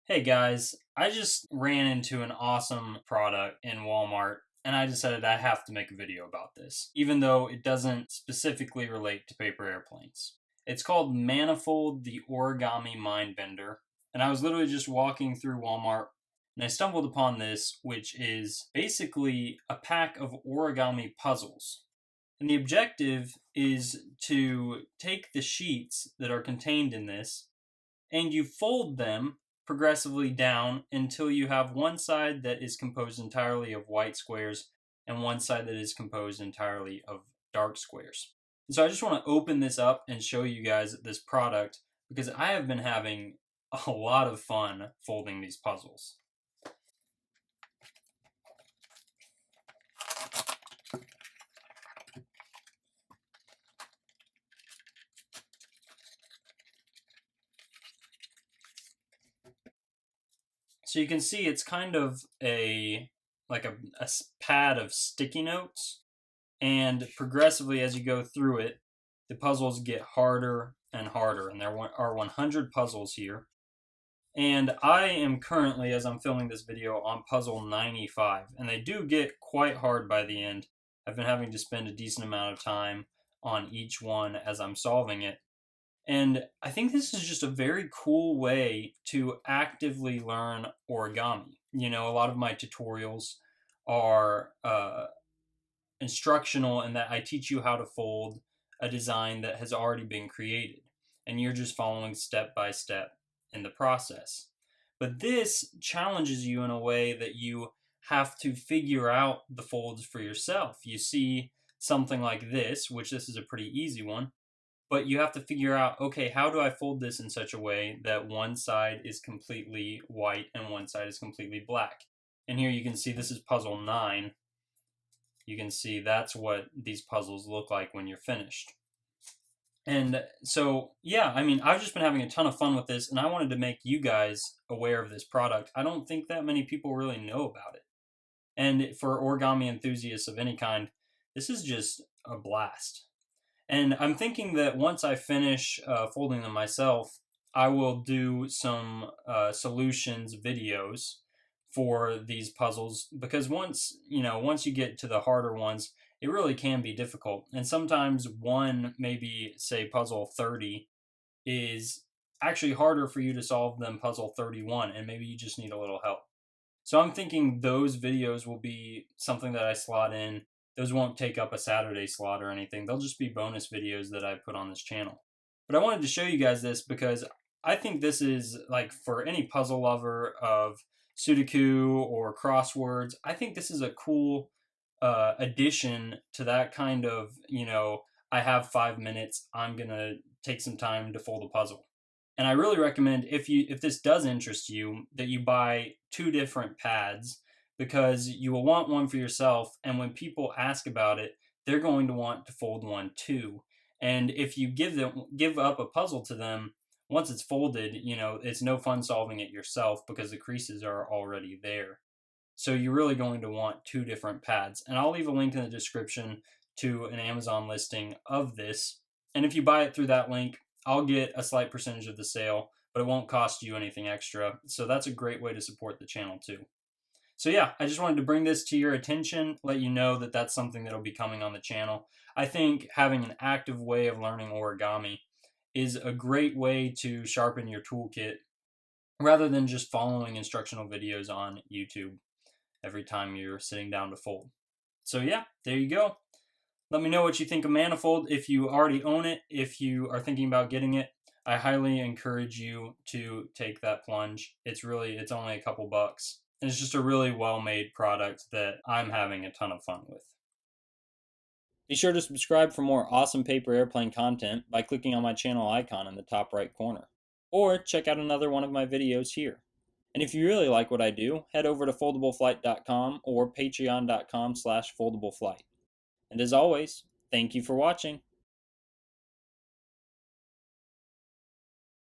Hey guys, I just ran into an awesome product in Walmart and I decided I have to make a video about this, even though it doesn't specifically relate to paper airplanes. It's called Manifold, the Origami Mindbender, and I was literally just walking through Walmart and I stumbled upon this, which is basically a pack of origami puzzles. And the objective is to take the sheets that are contained in this and you fold them progressively down until you have one side that is composed entirely of white squares and one side that is composed entirely of dark squares. And so I just want to open this up and show you guys this product because I have been having a lot of fun folding these puzzles. So you can see it's kind of a pad of sticky notes, and progressively as you go through it, the puzzles get harder and harder, and there are 100 puzzles here. And I am currently, as I'm filming this video, on puzzle 95, and they do get quite hard by the end. I've been having to spend a decent amount of time on each one as I'm solving it. And I think this is just a very cool way to actively learn origami. You know, a lot of my tutorials are instructional in that I teach you how to fold a design that has already been created, and you're just following step by step in the process. But this challenges you in a way that you have to figure out the folds for yourself. You see something like this, which this is a pretty easy one, but you have to figure out, okay, how do I fold this in such a way that one side is completely white and one side is completely black? And here you can see this is puzzle 9. You can see that's what these puzzles look like when you're finished. And so, yeah, I mean, I've just been having a ton of fun with this, and I wanted to make you guys aware of this product. I don't think that many people really know about it. And for origami enthusiasts of any kind, this is just a blast. And I'm thinking that once I finish folding them myself, I will do some solutions videos for these puzzles, because once you get to the harder ones, it really can be difficult. And sometimes one, maybe say puzzle 30, is actually harder for you to solve than puzzle 31, and maybe you just need a little help. So I'm thinking those videos will be something that I slot in. Those won't take up a Saturday slot or anything. They'll just be bonus videos that I put on this channel. But I wanted to show you guys this because I think this is, like, for any puzzle lover of Sudoku or crosswords, I think this is a cool addition to that kind of, I have 5 minutes, I'm going to take some time to fold a puzzle. And I really recommend, if this does interest you, that you buy 2 different pads, because you will want one for yourself, and when people ask about it, they're going to want to fold one too. And if you give up a puzzle to them, once it's folded, it's no fun solving it yourself because the creases are already there. So you're really going to want 2 different pads. And I'll leave a link in the description to an Amazon listing of this. And if you buy it through that link, I'll get a slight percentage of the sale, but it won't cost you anything extra. So that's a great way to support the channel too. So yeah, I just wanted to bring this to your attention, let you know that that's something that'll be coming on the channel. I think having an active way of learning origami is a great way to sharpen your toolkit rather than just following instructional videos on YouTube every time you're sitting down to fold. So yeah, there you go. Let me know what you think of Manifold. If you already own it, if you are thinking about getting it, I highly encourage you to take that plunge. It's only a couple bucks. And it's just a really well-made product that I'm having a ton of fun with. Be sure to subscribe for more awesome paper airplane content by clicking on my channel icon in the top right corner. Or check out another one of my videos here. And if you really like what I do, head over to foldableflight.com or patreon.com/foldableflight. And as always, thank you for watching.